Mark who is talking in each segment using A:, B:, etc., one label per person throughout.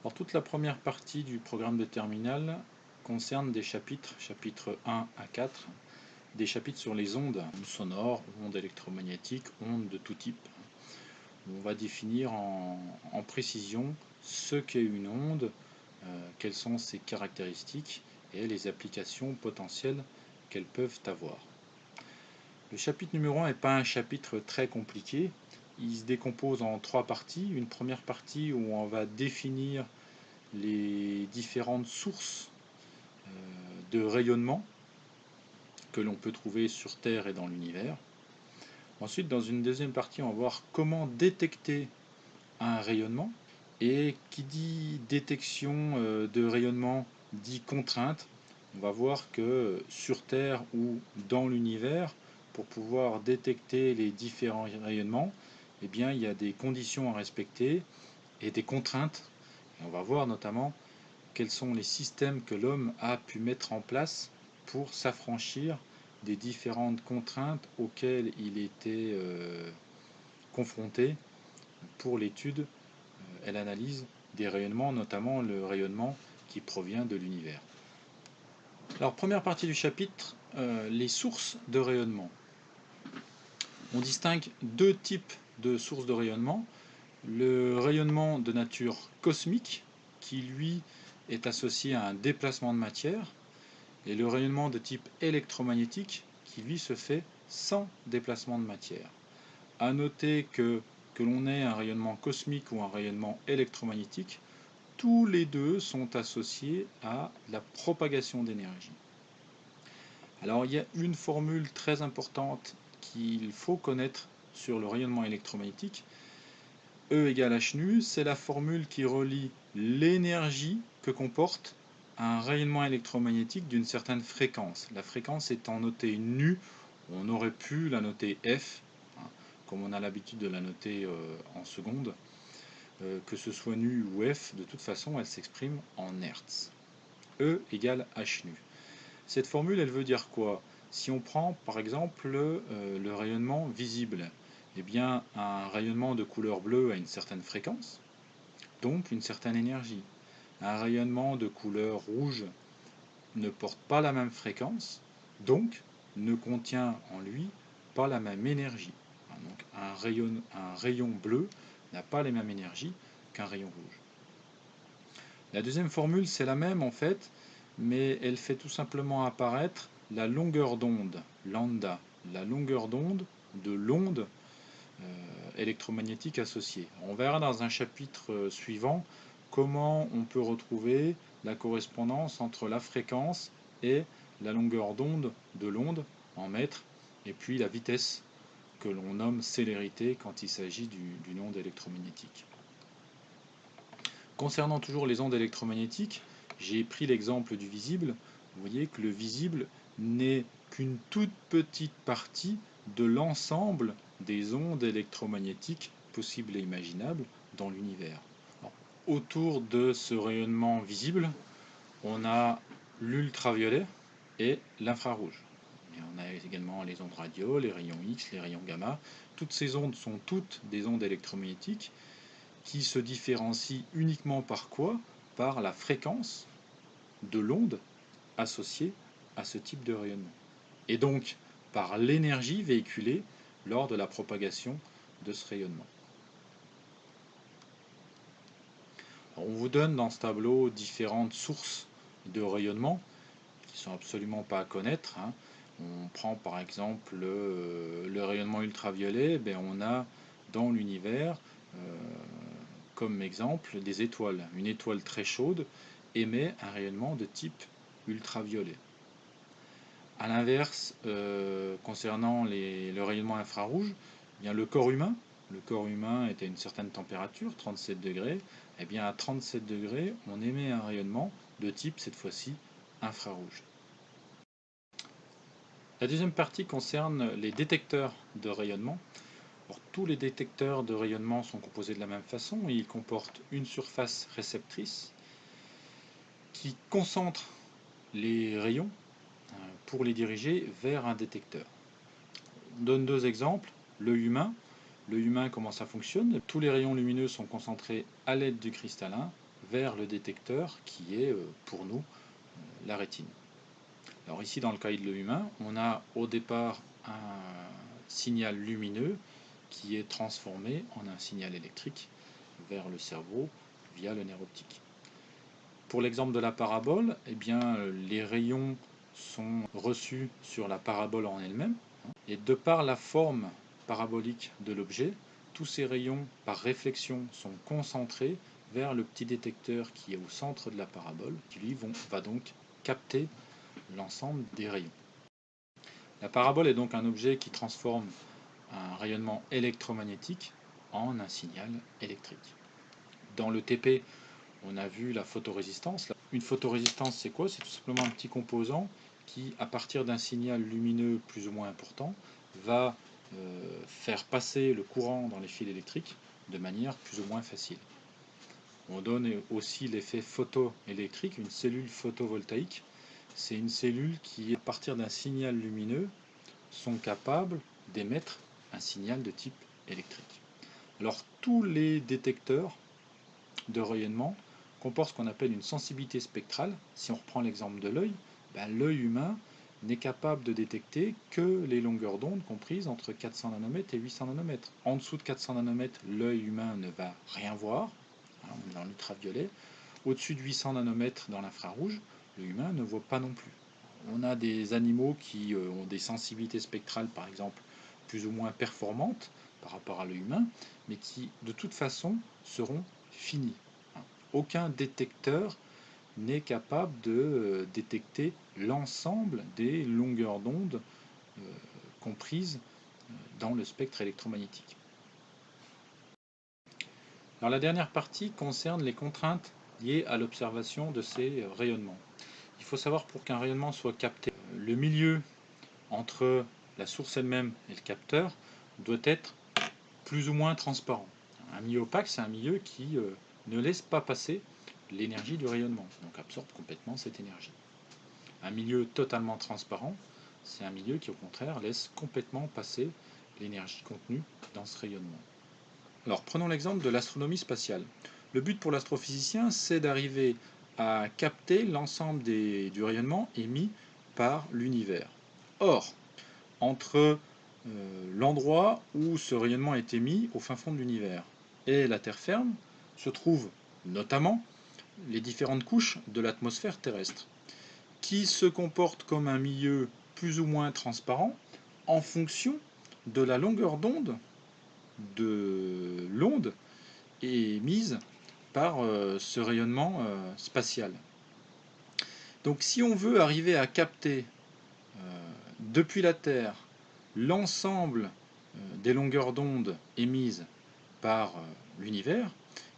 A: Alors, toute la première partie du programme de terminale concerne des chapitres 1 à 4, des chapitres sur les ondes sonores, ondes électromagnétiques, ondes de tout type. On va définir en précision ce qu'est une onde, quelles sont ses caractéristiques et les applications potentielles qu'elles peuvent avoir. Le chapitre numéro 1 n'est pas un chapitre très compliqué. Il se décompose en trois parties. Une première partie où on va définir les différentes sources de rayonnement que l'on peut trouver sur Terre et dans l'univers. Ensuite, dans une deuxième partie, on va voir comment détecter un rayonnement. Et qui dit détection de rayonnement dit contrainte. On va voir que sur Terre ou dans l'univers, pour pouvoir détecter les différents rayonnements, eh bien, il y a des conditions à respecter et des contraintes. Et on va voir notamment quels sont les systèmes que l'homme a pu mettre en place pour s'affranchir des différentes contraintes auxquelles il était confronté pour l'étude et l'analyse des rayonnements, notamment le rayonnement qui provient de l'univers. Alors, première partie du chapitre, les sources de rayonnement. On distingue deux types de sources de rayonnement. Le rayonnement de nature cosmique, qui lui est associé à un déplacement de matière, et le rayonnement de type électromagnétique, qui lui se fait sans déplacement de matière. À noter que l'on ait un rayonnement cosmique ou un rayonnement électromagnétique, tous les deux sont associés à la propagation d'énergie. Alors il y a une formule très importante qu'il faut connaître sur le rayonnement électromagnétique. E égale h nu, c'est la formule qui relie l'énergie que comporte un rayonnement électromagnétique d'une certaine fréquence. La fréquence étant notée nu, on aurait pu la noter F, comme on a l'habitude de la noter en secondes. Que ce soit nu ou F, de toute façon, elle s'exprime en Hertz. E égale h nu. Cette formule, elle veut dire quoi? Si on prend par exemple le rayonnement visible, eh bien un rayonnement de couleur bleue a une certaine fréquence, donc une certaine énergie. Un rayonnement de couleur rouge ne porte pas la même fréquence, donc ne contient en lui pas la même énergie. Donc un rayon bleu n'a pas les mêmes énergies qu'un rayon rouge. La deuxième formule, c'est la même en fait, mais elle fait tout simplement apparaître la longueur d'onde, lambda, la longueur d'onde de l'onde électromagnétique associée. On verra dans un chapitre suivant comment on peut retrouver la correspondance entre la fréquence et la longueur d'onde de l'onde en mètres, et puis la vitesse que l'on nomme célérité quand il s'agit d'une onde électromagnétique. Concernant toujours les ondes électromagnétiques, j'ai pris l'exemple du visible. Vous voyez que le visible n'est qu'une toute petite partie de l'ensemble des ondes électromagnétiques possibles et imaginables dans l'univers. Autour de ce rayonnement visible, on a l'ultraviolet et l'infrarouge. On a également les ondes radio, les rayons X, les rayons gamma. Toutes ces ondes sont toutes des ondes électromagnétiques qui se différencie uniquement par quoi? Par la fréquence de l'onde associée à ce type de rayonnement. Et donc par l'énergie véhiculée lors de la propagation de ce rayonnement. Alors, on vous donne dans ce tableau différentes sources de rayonnement qui ne sont absolument pas à connaître. On prend par exemple le rayonnement ultraviolet, on a dans l'univers comme exemple des étoiles. Une étoile très chaude émet un rayonnement de type ultraviolet. A l'inverse, concernant le rayonnement infrarouge, le corps humain est à une certaine température, 37 degrés, et bien à 37 degrés, on émet un rayonnement de type, cette fois-ci, infrarouge. La deuxième partie concerne les détecteurs de rayonnement. Alors, tous les détecteurs de rayonnement sont composés de la même façon. Ils comportent une surface réceptrice qui concentre les rayons pour les diriger vers un détecteur. On donne deux exemples. L'œil humain, comment ça fonctionne? Tous les rayons lumineux sont concentrés à l'aide du cristallin vers le détecteur qui est pour nous la rétine. Alors ici dans le cas de l'œil humain, on a au départ un signal lumineux qui est transformé en un signal électrique vers le cerveau via le nerf optique. Pour l'exemple de la parabole, eh bien, les rayons sont reçus sur la parabole en elle-même, et de par la forme parabolique de l'objet, tous ces rayons, par réflexion, sont concentrés vers le petit détecteur qui est au centre de la parabole, qui lui va donc capter l'ensemble des rayons. La parabole est donc un objet qui transforme un rayonnement électromagnétique en un signal électrique. Dans le TP, on a vu la photorésistance. Une photorésistance, c'est quoi? C'est tout simplement un petit composant qui, à partir d'un signal lumineux plus ou moins important, va faire passer le courant dans les fils électriques de manière plus ou moins facile. On donne aussi l'effet photoélectrique, une cellule photovoltaïque. C'est une cellule qui, à partir d'un signal lumineux, sont capables d'émettre un signal de type électrique. Alors tous les détecteurs de rayonnement comportent ce qu'on appelle une sensibilité spectrale. Si on reprend l'exemple de l'œil, l'œil humain n'est capable de détecter que les longueurs d'onde comprises entre 400 nanomètres et 800 nanomètres. En dessous de 400 nanomètres, l'œil humain ne va rien voir, on est dans l'ultraviolet. Au-dessus de 800 nanomètres dans l'infrarouge, l'œil humain ne voit pas non plus. On a des animaux qui ont des sensibilités spectrales, par exemple, plus ou moins performantes par rapport à l'œil humain, mais qui, de toute façon, seront finis. Aucun détecteur n'est capable de détecter l'ensemble des longueurs d'onde comprises dans le spectre électromagnétique. Alors la dernière partie concerne les contraintes liées à l'observation de ces rayonnements. Il faut savoir, pour qu'un rayonnement soit capté, le milieu entre la source elle-même et le capteur doit être plus ou moins transparent. Un milieu opaque, c'est un milieu qui ne laisse pas passer l'énergie du rayonnement, donc absorbe complètement cette énergie. Un milieu totalement transparent, c'est un milieu qui au contraire laisse complètement passer l'énergie contenue dans ce rayonnement. Alors prenons l'exemple de l'astronomie spatiale. Le but pour l'astrophysicien, c'est d'arriver à capter l'ensemble du rayonnement émis par l'univers. Or, entre l'endroit où ce rayonnement est émis au fin fond de l'univers et la Terre ferme se trouvent notamment les différentes couches de l'atmosphère terrestre, qui se comportent comme un milieu plus ou moins transparent en fonction de la longueur d'onde de l'onde émise par ce rayonnement spatial. Donc si on veut arriver à capter depuis la Terre l'ensemble des longueurs d'onde émises par l'univers,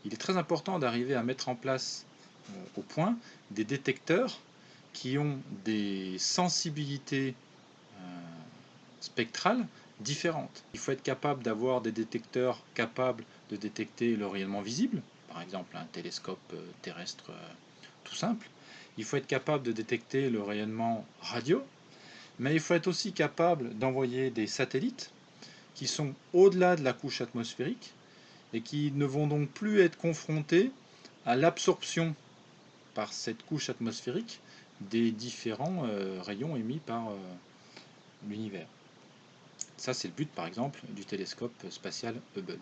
A: il est très important d'arriver à mettre en place au point des détecteurs qui ont des sensibilités spectrales différentes. Il faut être capable d'avoir des détecteurs capables de détecter le rayonnement visible, par exemple un télescope terrestre tout simple. Il faut être capable de détecter le rayonnement radio, mais il faut être aussi capable d'envoyer des satellites qui sont au-delà de la couche atmosphérique et qui ne vont donc plus être confrontés à l'absorption par cette couche atmosphérique des différents rayons émis par l'univers. Ça, c'est le but, par exemple, du télescope spatial Hubble.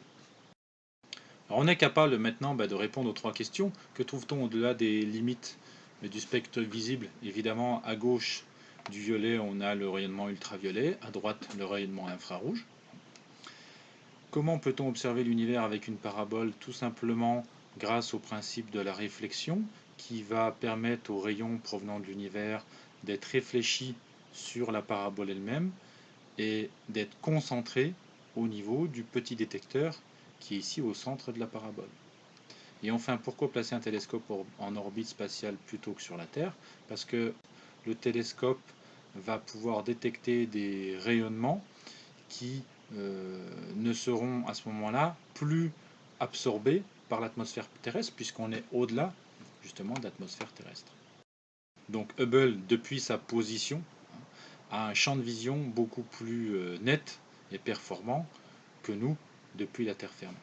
A: Alors, on est capable maintenant de répondre aux trois questions. Que trouve-t-on au-delà des limites du spectre visible? Évidemment, à gauche du violet, on a le rayonnement ultraviolet, à droite, le rayonnement infrarouge. Comment peut-on observer l'univers avec une parabole? Tout simplement grâce au principe de la réflexion, qui va permettre aux rayons provenant de l'univers d'être réfléchis sur la parabole elle-même et d'être concentrés au niveau du petit détecteur qui est ici au centre de la parabole. Et enfin, pourquoi placer un télescope en orbite spatiale plutôt que sur la Terre? Parce que le télescope va pouvoir détecter des rayonnements qui ne seront à ce moment-là plus absorbés par l'atmosphère terrestre, puisqu'on est au-delà justement de l'atmosphère terrestre. Donc Hubble, depuis sa position, a un champ de vision beaucoup plus net et performant que nous depuis la Terre ferme.